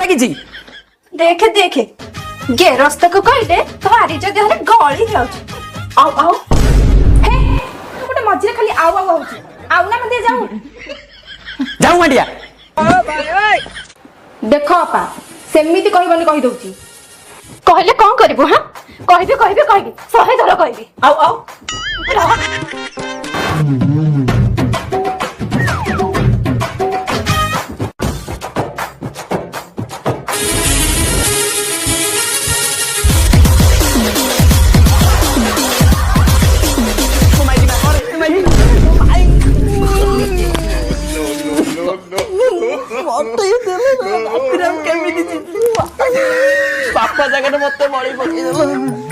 लगी देखे देखे गेरस्त को कहले भारी जो देहरे गली जाउछ आउ आउ हे गोटे मझिरे खाली आउ आउ होउछ आउ ना मते जाऊ जाऊ मांडिया देखो अपा सेमिति कहबनी कहि दउची कहले कोन करबो हां कहबे 100 थर कहबी आउ आउ बापा जगह मत बड़ी पकड़